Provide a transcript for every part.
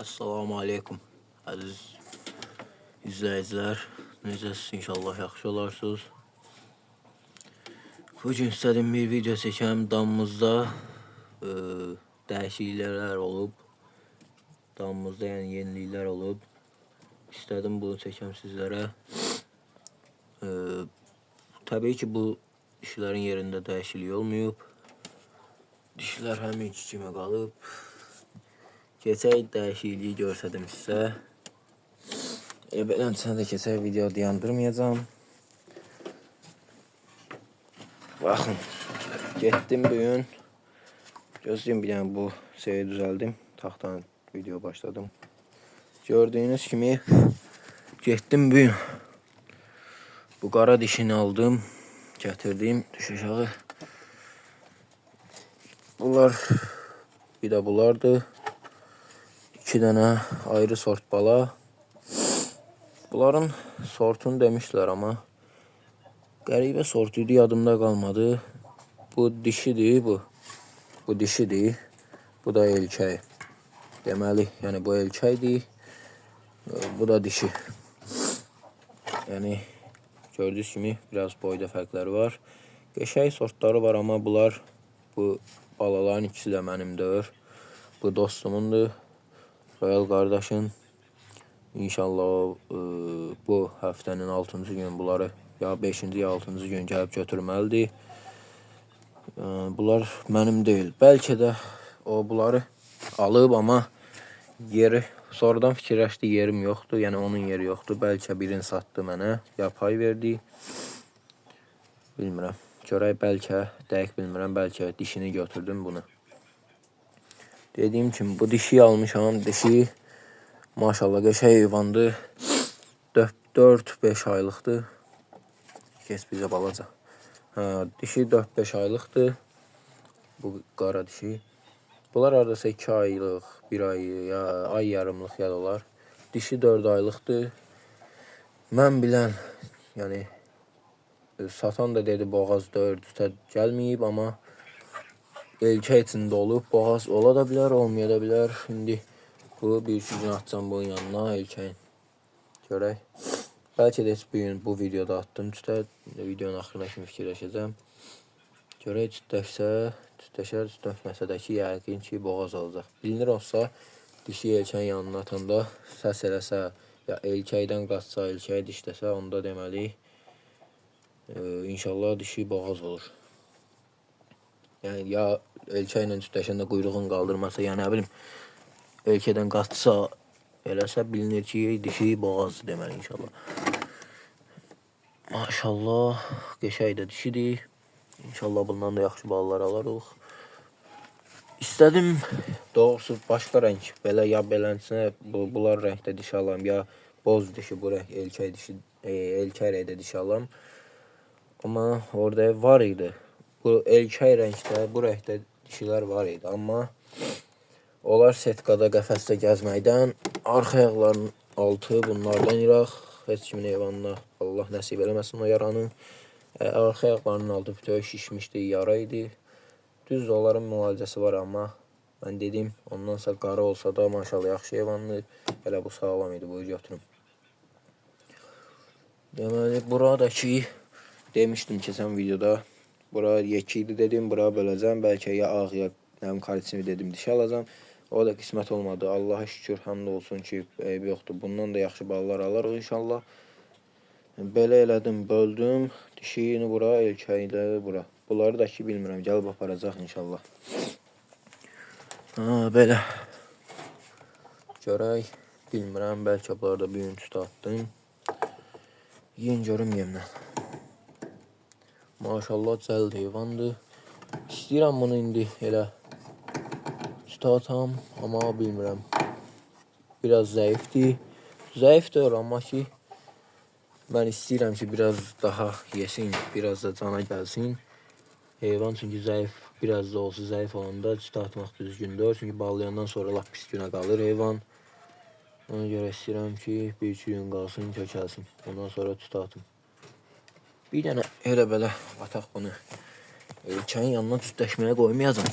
Assalamu alaikum əziz izləyicilər. Necəsiniz? İnşallah yaxşı olarsınız. Bugün istədim bir video çəkəm. Damımızda dəyişikliklər olub. Damımızda yəni yeniliklər olub. İstədim bunu çəkəm sizlərə. Təbii ki bu dişilərin yerində dəyişiklik olmayıb. Dişilər həminki kimi qalıb. Keçək dəyişikliyi görsədim sizə. Belənçə də keçək video dayandırmayacağım. Baxın, getdim bugün. Gözləyim bir dənə bu şeyi düzəldim. Taxtanı video başladım. Gördüyünüz kimi getdim bugün. Bu qara dişini aldım. Gətirdim düş aşağı. Bunlar bir də bunlardır. 2 dənə ayrı sort bala. Bunların sortunu demişler ama qəribə sort idi, yadımda qalmadı. Bu dişidir bu. Bu dişidir. Bu da erkək. Deməli, yəni bu erkəkdir. Bu da dişi. Yəni gördüyünüz kimi biraz boyda fərqləri var. Qəşəng sortları var ama bunlar bu balaların ikisi də mənimdir. Bu dostumundur. Royal qardaşın. İnşallah bu həftənin 6-cı gün bunları ya 5-ci ya 6-cı gün gəlib götürməlidir. Bunlar mənim deyil. Bəlkə də o bunları alıb ama yeri sonradan fikirləşdi, yerim yoxdur. Yəni onun yeri yoxdur. Bəlkə birini satdı mənə, ya pay verdi. Bilmirəm. Görək, bəlkə dəqiq bilmirəm. Bəlkə dişini götürdüm bunu. Dediyim kimi bu dişi almışam. Dişi maşallah qəşəng heyvandır. 4-5 aylıqdır. Kes bizə balaca. Dişi 4-5 aylıqdır. Bu qara dişi. Bunlar aradasa 2 aylıq, 1 ay ya ay yarımlıq ya da olar. Dişi 4 aylıqdır. Mən bilən, yəni satan da dedi boğaz 4-ə gəlməyib ama erkək içində olub. Boğaz ola da bilər, olmaya da bilər. İndi bu bir-iki gün atacağım bunun yanına erkəyin. Görək. Bəlkə də heç bu videoda attım. Videonun axırına kimi fikirləşəcəm. Görək cütləşər, cütləşməsə də ki, yəqin ki boğaz olacaq. Bilinir olsa, dişi erkəyin yanına atanda səs eləsə, ya erkəkdən qaçsa, erkəyi dişləsə, onda deməli inşallah dişi boğaz olur. Yəni ya erkəklə cütləşəndə quyruğun qaldırmasa, yəni nə bilim erkəkdən qaçsa, eləsə bilinir ki dişi boğazdır deməli inşallah. Maşallah qəşəng də dişidir. İnşallah bundan da yaxşı balalar alarıq. İstədim doğrusu başqa rəng, belə ya belənçinə bunlar rəngdə dişi alam, ya boz dişi bu rəng erkək dişi, erkək rəngdə dişi alam. Amma orada var idi. Bu erkək rəngdə, bu rəngdə dişilər var idi. Amma onlar setkada qəfəsdə gəzməkdən arxa ayaqlarının altı bunlardan iraq. Heç kimin heyvanına Allah nəsib eləməsin o yaranı. Arxa ayaqlarının altı bütöv şişmişdi, yara idi. Düz onların müalicəsi var amma mən dedim ondansa qara olsa da maşallah yaxşı heyvandır. Elə bu sağlam idi, bunu götürüm. Deməli buradakı demişdim keçən videoda. Bura yekə idi dedim, bura böləcəm. Bəlkə ya ağ ya mənim kalsiyum dedim dişi alacağım. O da qismət olmadı. Allah'a şükür, həmd olsun ki eybi yoxdur. Bundan da yaxşı balalar alarıq inşallah. Belə elədim, böldüm. Dişini bura, erkəkləri bura. Bunları da ki bilmirəm, gəlib aparacaq inşallah. Belə. Görək, bilmirəm, bəlkə bunları da bir gün üstə atdım. Yiyin görüm yemlə. Maşallah cəld heyvandır. İstəyirəm bunu indi elə üstə atam, amma bilmirəm. Biraz zəifdir. Zəifdir amma ki mən istəyirəm ki biraz daha yesin, biraz da cana gəlsin. Heyvan çünki zəif, biraz da olsa zəif olanda üstə atmaq düzgündür. Çünki bağlayandan sonra lap pis günə qalır heyvan. Ona görə istəyirəm ki 1-2 gün qalsın, kökəlsin. Ondan sonra üstə atım. Bir dənə elə belə ataq bunu. Erkəyin yanına cütləşməyə qoymayacam.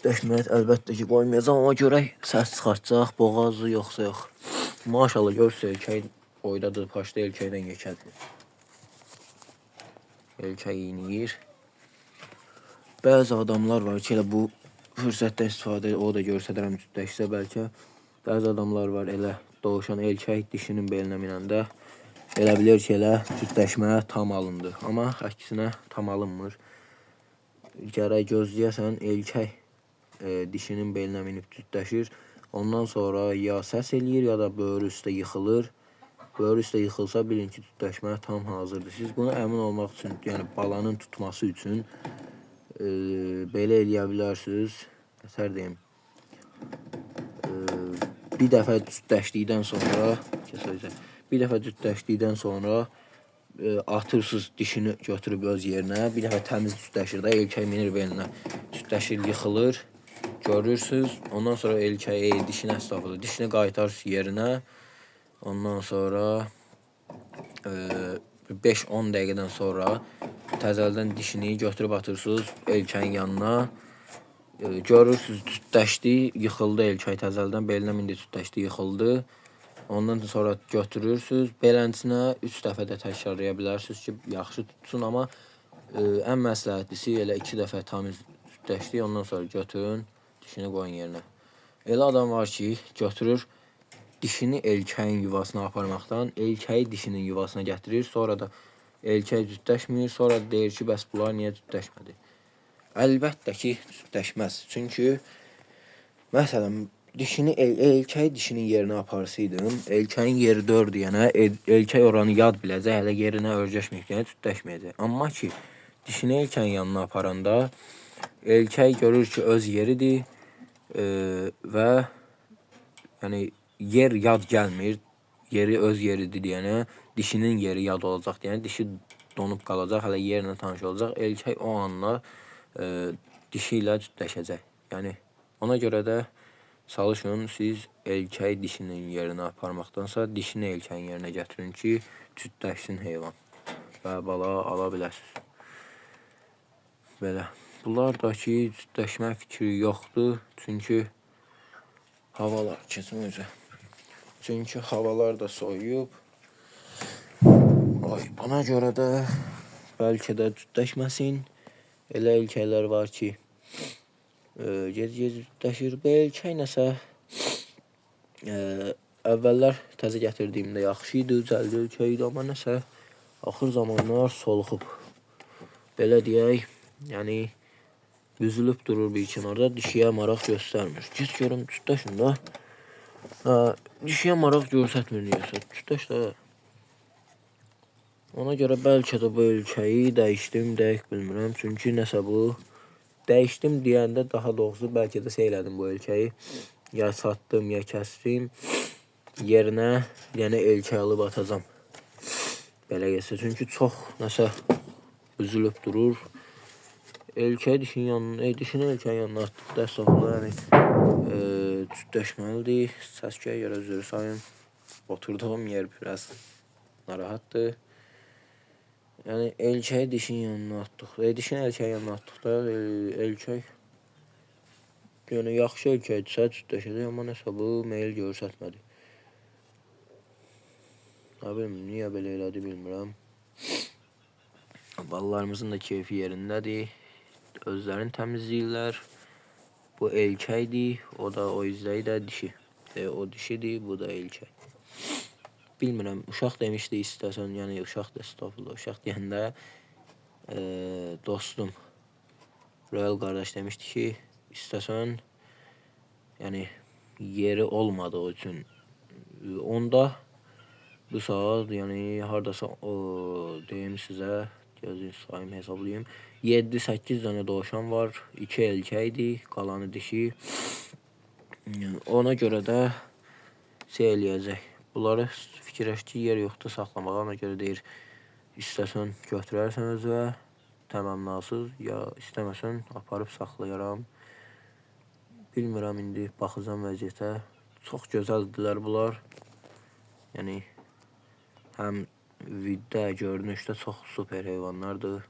Cütləşməyə əlbəttə ki, qoymayacağam. Amma görək səs çıxartacaq, boğazı yoxsa yox. Maşallah görsə erkək boydadır, paşda erkəkdən yekədir. Erkək yeyir. Bəzi adamlar var ki, elə bu fürsətdən istifadə o da göstərərəm cütləşsə bəlkə. Bəzi adamlar var elə doğuşan erkək dişinin belinə minəndə elə bilir ki, elə cütləşmə tam alındı. Amma əksinə tam alınmır. Gərək gözləyəsən erkək dişinin belinə minib cütləşir. Ondan sonra ya səs eləyir, ya da böyrü üstə yıxılır. Böyrü üstə yıxılsa bilin ki, cütləşmə tam hazırdır. Siz bunu əmin olmaq üçün, yəni balanın tutması üçün belə eləyə bilərsiniz. Əsər deyim. Bir dəfə cütləşdikdən sonra atırsınız dişini götürüb öz yerinə. Bir dəfə təmiz cütləşir də, erkək minir belinə. Cütləşir, yıxılır. Görürsünüz. Ondan sonra erkək dişini əstəğfurullah, dişini qaytarsınız yerinə. Ondan sonra 5-10 dəqiqədən sonra təzədən dişini götürüb atırsınız erkəyin yanına. Görürsünüz cütləşdi, yıxıldı erkək təzədən, belinə mindi, cütləşdi, yıxıldı. Ondan sonra götürürsünüz. Beləsinə 3 dəfə də təkrarlaya bilərsiniz ki, yaxşı tutsun. Amma ən məsləhətlisi elə 2 dəfə təmiz cütləşdi, ondan sonra götürün, dişini qoyun yerinə. Elə adam var ki, götürür, dişini erkəyin yuvasına aparmaqdan erkəyi dişinin yuvasına gətirir. Sonra da erkək cütləşmir. Sonra deyir ki, bəs bunlar niyə cütləşmədi? Əlbəttə ki, cütləşməz. Çünki məsələn, erkəyi dişinin yerinə aparsaydım, erkəyin yeri 4 deyənə, erkək oranı yad biləcək, hələ yerinə örgəşməyib deyənə cütləşməyəcək. Amma ki, dişini erkəyin yanına aparanda erkək görür ki, öz yeridir və yəni yer yad gəlmir, yeri öz yeridir deyənə, dişinin yeri yad olacaq deyənə, dişi donub qalacaq, hələ yerlə tanış olacaq. Erkək o anla dişi ilə cütləşəcək. Yəni, ona görə də çalışın siz erkək dişinin yerinə aparmaqdansa, dişini erkəyin yerinə gətirin ki, cütləşsin heyvan və bala ala biləsiniz. Belə. Bunlardakı cütləşmə fikri yoxdur, çünki havalar keçmir. Çünki havalar da soyuyub. Buna görə də bəlkə də cütləşməsin. Elə erkəklər var ki, gec-gec cütləşir. Bu erkək nəsə əvvəllər təzə gətirdiyimdə yaxşı idi, cəldi erkək idi, amma nəsə axır zamanlar soluxub. Belə deyək, yəni üzülüb durur bir kənarda, dişiyə maraq göstərmir. Gec görüm cütləşin də. Dişiyə maraq göstərmir niyəsə, cütləş də. Ona görə bəlkə də bu erkəyi dəyişdim, dəqiq bilmirəm. Çünki nəsə bu, dəyişdim deyəndə daha doğrusu bəlkə də elədim bu erkəyi. Ya satdım, ya kəsdim. Yerinə yəni erkək alıb atacam. Belə gəlsə, çünki çox nəsə üzülüb durur. Erkəyi dişini erkəyin yanına atdıqda əslində yəni cütləşməlidir. Səskəyə görə üzr sayın. Oturduğum yer biraz narahatdır. Yəni erkəyi dişin yanına atdıqda, dişini erkəyin yanına atdıqda erkək yəni yaxşı erkəkdirsə cütləşəcək, amma nəsə bu meyil göstərmədi. Nə bilim, niyə belə elədi bilmirəm. Balalarımızın da keyfi yerindədir. Özlərini təmizləyirlər. Bu erkəkdir, o da o izləyi də dişi. O dişidir, bu da erkək. Bilmirəm, uşaq demişdi istəsən, yəni uşaq da estağfurullah, uşaq deyəndə dostum Royal qardaş demişdi ki, istəsən, yəni yeri olmadığı üçün onda bu saat, yəni hardasa deyim sizə, gözünü sayım, hesablayayım, 7-8 dənə doğuşan var, 2 erkəkdir, qalanı dişi. Ona görə də eləyəcək. Bunları fikirləşdi, yer yoxdur saxlamağa, ona görə deyir, istəsən götürərsən özə, təmənnasız, ya istəməsən aparıb saxlayaram. Bilmirəm, indi baxacam vəziyyətə. Çox gözəldirlər bunlar. Yəni, həm viddə, görünüşdə çox super heyvanlardır.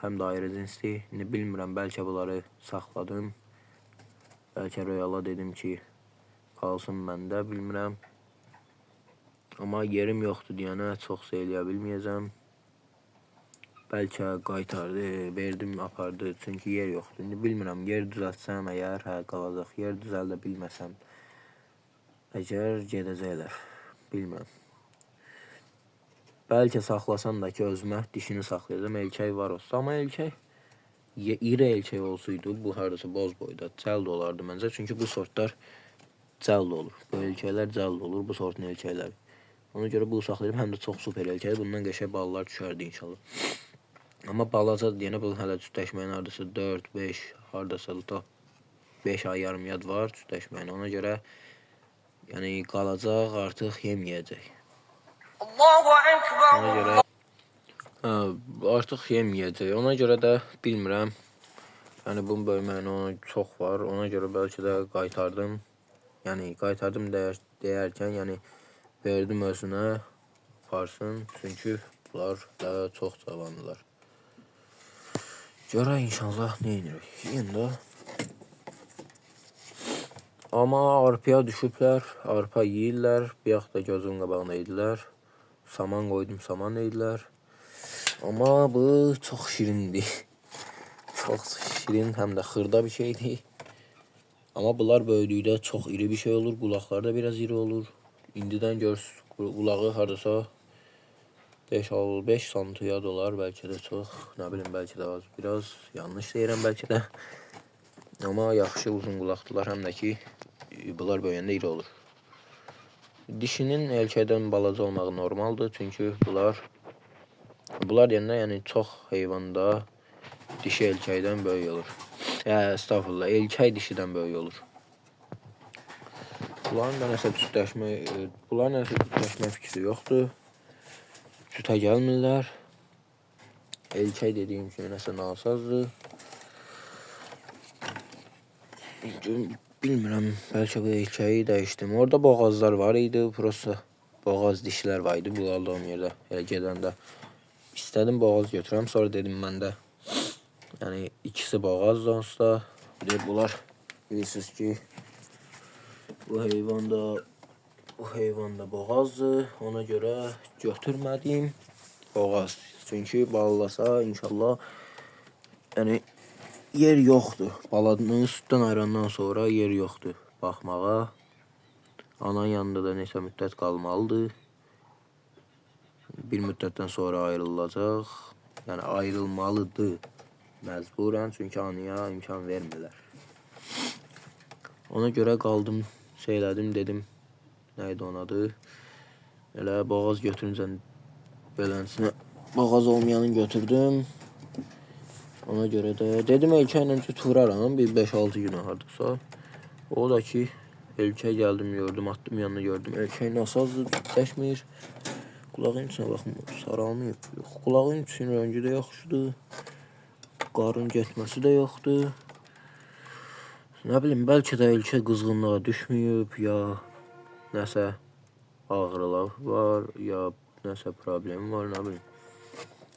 Həm də ayrı cinsdir. İndi bilmirəm, bəlkə bunları saxladım. Bəlkə Royala dedim ki, qalsın məndə, bilmirəm. Amma yerim yoxdur deyənə çox eləyə bilməyəcəm. Bəlkə qaytardı, verdim, apardı, çünki yer yoxdur. İndi bilmirəm, yer düzəltsəm əgər, qalacaq. Yer düzəldə bilməsəm, əgər gedəcəklər, bilmirəm. Bəlkə saxlasam da ki, özümə dişini saxlayacağım, erkək var olsa. Amma erkək, iri erkək olsaydı, bu haradasa boz boyda, cəld olardı məncə. Çünki bu sortlar cəld olur. Bu erkəklər cəld olur, bu sortun erkəkləri. Ona görə bu saxlayıb, həm də çox super erkəkdir. Bundan qəşəng balalar düşərdi inşallah. Amma balaca deyənə bu hələ cütləşməyin hardasa 4-5, hardasa da 5 ay yarım yad var cütləşməyin. Ona görə yəni qalacaq, artıq yeməyəcək. Ona görə artıq yeməyəcək. Ona görə də bilmirəm. Yəni bunun böyüməyinə ona çox var. Ona görə bəlkə də qaytardım. Yəni qaytardım deyərkən, yəni verdim özünə aparsın. Çünki bunlar da çox cavandılar. Görə inşallah nə edirik? İndi amma arpaya düşüblər, arpa yeyirlər. Bir yaxda gözüm qabağında idilər. Saman qoydum, saman yedilər. Amma bu çox şirindir. Çox şirin, həm də xırda bir şeydir. Amma bunlar böyüdükdə çox iri bir şey olur. Qulaqları da biraz iri olur. İndidən görürsünüz, qulağı hardasa 5 sm yad olar, bəlkə də çox, nə bilim, bəlkə də az, biraz yanlış deyirəm bəlkə də. Amma yaxşı uzun qulaqdılar, həm də ki, bunlar böyüyəndə iri olur. Dişinin erkəkdən balaca olmağı normaldır, çünki bunlar deyəndə, yəni çox heyvanda dişi erkəkdən böyük olur. Estağfurullah, erkək dişidən böyük olur. Bunların da nəsə cütləşmə fikri yoxdur. Cütə gəlmirlər. Erkək dediyim kimi nəsə nasazdır. Bilmirəm, bəlkə bu erkəyi dəyişdim. Orada boğazlar var idi, prosta boğaz dişlər var idi bu aldığım yerdə, gedəndə. İstədim boğaz götürəm, sonra dedim məndə, yəni ikisi boğazdır onsuz da. Bunlar bilirsiniz ki, bu heyvan da boğazdır, ona görə götürmədim boğaz. Çünki balalasa inşallah, yəni yer yoxdur. Balanı süddən ayırandan sonra yer yoxdur baxmağa. Ananın yanında da neçə müddət qalmalıdır. Bir müddətdən sonra ayrılacaq. Yəni ayrılmalıdır məcburən, çünki anaya imkan vermirlər. Ona görə qaldım, elədim, dedim, nə idi onun adı? Elə boğaz götürüncə beləsinə boğaz olmayanı götürdüm. Ona görə də dedim erkəklə cüt vuraram bir 5-6 günə hardasa. O da ki, erkək gəldim, gördüm, attım yanına gördüm. Erkək nasazdır, cütləşmir. Qulağın içinə baxım, saralmayıb. Yox, qulağın için rəngi də yaxşıdır. Qarın getməsi də yoxdur. Nə bilim, bəlkə də erkək qızğınlığa düşməyib, ya nəsə ağrılar var, ya nəsə problemi var, nə bilim.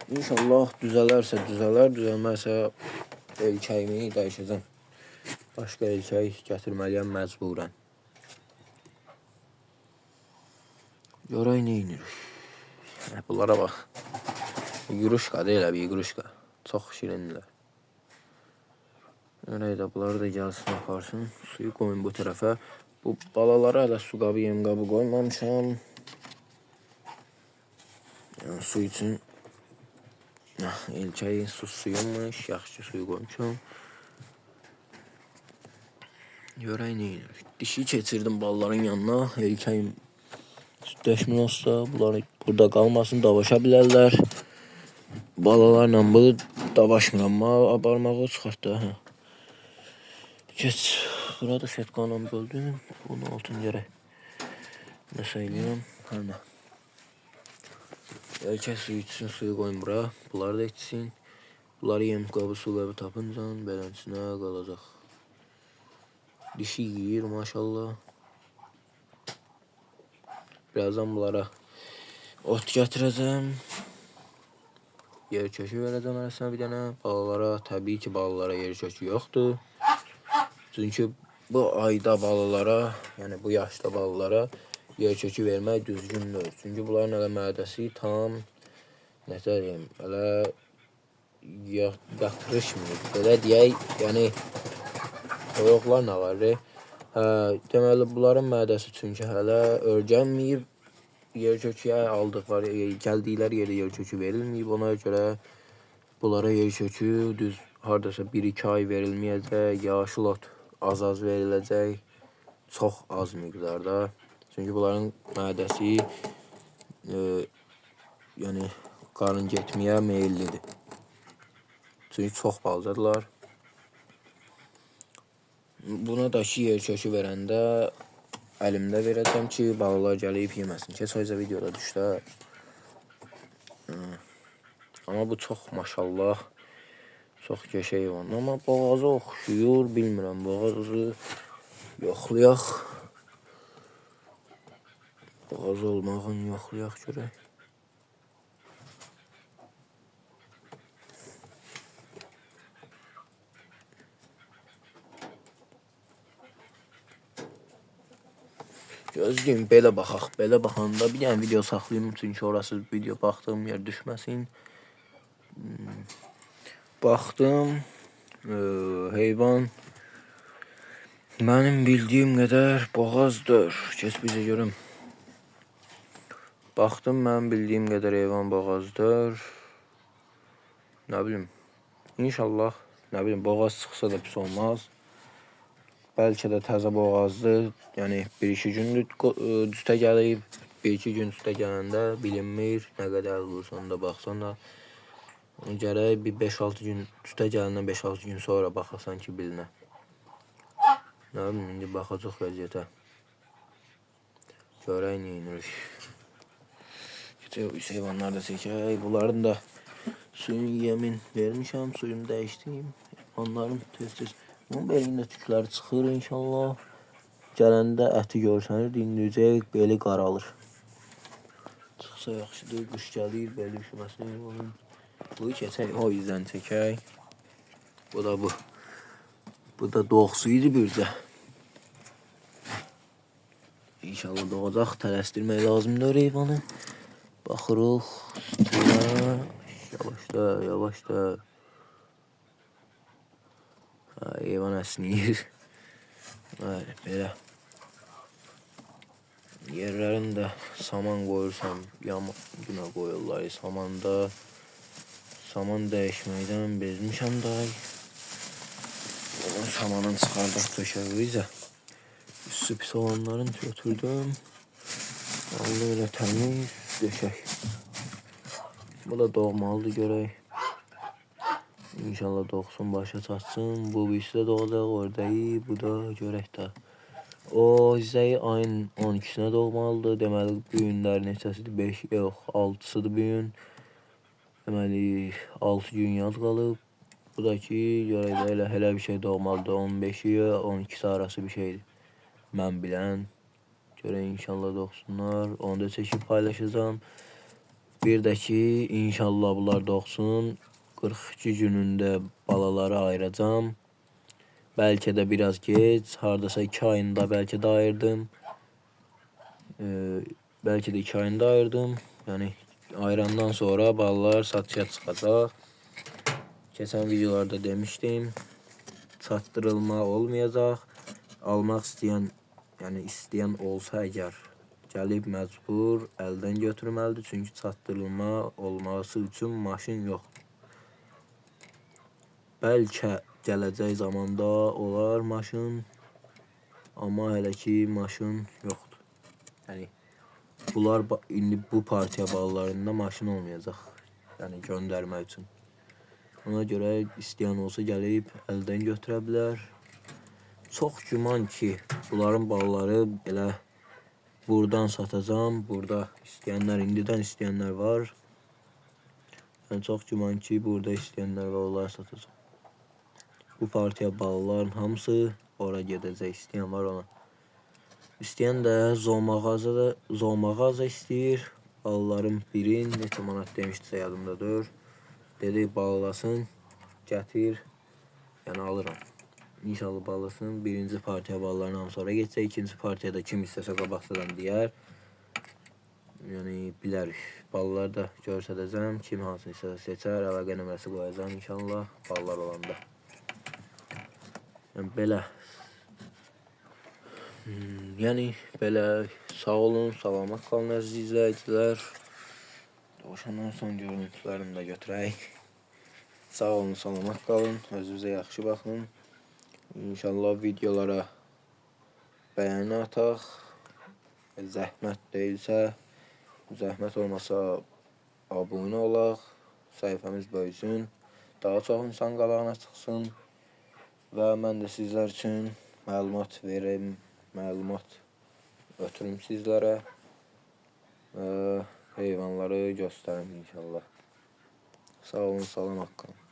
İnşallah düzələrsə düzələr, düzəlməzsə erkəyimi dəyişəcəm. Başqa erkək gətirməliyəm məcburən. Görək nə edirik. Bunlara bax. Yuruşka deyil, yuruşka. Çox şirindirlər. Görək də bunları da gəlsin, aparsın. Suyu qoyun bu tərəfə. Bu balalara da su qabı, yem qabı qoymamışam. Yəni su üçün erkəyin suyunmuş, yaxşı suyu qoymuşam. Görək nə edirik. Dişi keçirdim balaların yanına. Erkəyin südləşmə olsa, bunlar burada qalmasın, davaşa bilərlər. Balalarla bu davaşmır, amma barmağı çıxartdı. Geç. Burada şetqanla böldüm. Bunun altını yerək. Nəsə eləyəm. Hərlə. Erkək suyu içsin, suyu qoyun bura. Bunları da içsin. Bunları yem qabı, su qabı tapınca beləsinə qalacaq. Dişi yiyir maşallah. Birazdan bunlara ot gətirəcəm. Yer kökü verəcəm arasına bir dənə. Balalara, təbii ki, balalara yer kökü yoxdur. Çünki bu ayda balalara, yəni bu yaşda balalara yer kökü vermək düzgündür. Çünki bunların hələ mədəsi tam, necə deyim, hələ yatırışmır. Belə deyək, yəni toyuqlar nə var? Deməli, bunların mədəsi çünki hələ örgənməyib, yer köküyə aldıqları, gəldikləri yerə yer kökü verilməyib. Ona görə bunlara yer kökü düz hardasa 1-2 ay verilməyəcək, yaşıl ot az veriləcək, çox az miqdarda. Çünki bunların mədəsi yəni qarın getməyə meyillidir. Çünki çox balacadılar. Buna da ki, yer kökü verəndə əlimdə verəcəm ki, balalar gəlib yeməsin. Keçəcə videoda düşdü. Amma bu çox maşallah, çox qəşəng heyvan. Amma boğazı oxşuyur, bilmirəm, boğazı yoxlayaq. Boğazı olmağını yoxlayaq görək. Gözləyim, belə baxaq. Belə baxanda bir dənə video saxlayım, çünki orası video baxdığım yer düşməsin. Baxdım, heyvan mənim bildiyim qədər boğazdır. Keç bizə görüm. Baxdım, mənim bildiyim qədər heyvan boğazdır. Nə bilim, inşallah, nə bilim, boğaz çıxsa da pis olmaz. Bəlkə də təzə boğazdır, yəni 1-2 gündür üstə gəlib, 1-2 gün üstə gələndə bilinmir, nə qədər vursan da baxsan da. Gərək bir 5-6 gün üstə gələndən 5-6 gün sonra baxasan ki, bilinə. Nə bilim, indi baxacaq vəziyyətə. Görək nə inirik. Heyvanlar da çəkək, bunların da suyun yemin vermişəm, suyunu dəyişdim. Onların tez-tez bunun belində tükləri çıxır inşallah. Gələndə əti görsənir, dinləyəcək, beli qaralır. Çıxsa yaxşıdır, quş gəlir, beli üşüməsin. Bu keçək, o yüzdən çəkək. Bu da bu. Bu da doğsu idi bir də. İnşallah doğacaq, tələsdirmək lazımdır heyvanı. Baxırıq, yavaşda, yavaşda. Heyvan əsniyir. Belə. Yerlərində saman qoyursam, günə qoyurlar. Samanda saman dəyişməkdən bezmişəm day. Onun samanın çıxardaq döşəvizə. Üstü pis olanların götürdüm. Aldı elə təmiz döşək. Bu da doğmalıdır görək. İnşallah doğsun, başa çatsın. Bu birisi də doğacaq, oradayı. Bu da görək də. O izəyi ayın 12-sinə doğmalıdır. Deməli, büyünlər neçəsidir? 5, yox, 6-sıdır büyün. Deməli, 6 gün yad qalıb. Bu da ki, görək də elə bir şey doğmalıdır. 15-i, 12-si arası bir şeydir. Mən bilən. Görək, inşallah doğsunlar. Onu da çəkib paylaşacağım. Bir də ki, inşallah bunlar doğsun. 42 günündə balaları ayıracağım. Bəlkə də biraz geç, hardasa 2 ayında bəlkə də ayırdım. Bəlkə də 2 ayında ayırdım. Yəni, ayırandan sonra balalar satışa çıxacaq. Keçən videolarda demişdim. Çatdırılma olmayacaq. Almaq istəyən, yəni istəyən olsa əgər, gəlib məcbur əldən götürməlidir. Çünki çatdırılma olması üçün maşın yoxdur. Bəlkə gələcək zamanda olar maşın, amma hələ ki maşın yoxdur. Yəni, bunlar indi bu partiya balalarında maşın olmayacaq. Yəni, göndərmək üçün. Ona görə istəyən olsa gəlib əldən götürə bilər. Çox güman ki, bunların balaları elə buradan satacağım. Burada istəyənlər, indidən istəyənlər var. Yəni, çox güman ki, burada istəyənlər var, onları satacağım. Bu partiya balaların hamısı ora gedəcək, istəyən var ona. İstəyən də zomağaza istəyir. Balaların biri neçə manat demişdisə yadımdadır. Dedi balalasın, gətir, yəni alıram. İnşallah balasının birinci partiya ballarından sonra geçsə, ikinci partiyada kim istəsə qabaqsadan deyər. Yəni bilərik. Balları da göstərəcəm. Kim hansını istəsə seçər. Əlaqə nömrəsi qoyacağam inşallah ballar olanda. Yəni belə. Yəni belə sağ olun, salamat qalın əziz izləyicilər. Dovşanların son görüntülərini də götürək. Sağ olun, salamat qalın. Özünüzə yaxşı baxın. İnşallah videolara bəyəni ataq. Zəhmət deyilsə, zəhmət olmasa abunə olaq. Səhifəmiz böyüsün. Daha çox insan qabağına çıxsın. Və mən də sizlər üçün məlumat verim. Məlumat ötürüm sizlərə. Heyvanları göstərim inşallah. Sağ olun, salamat qalın.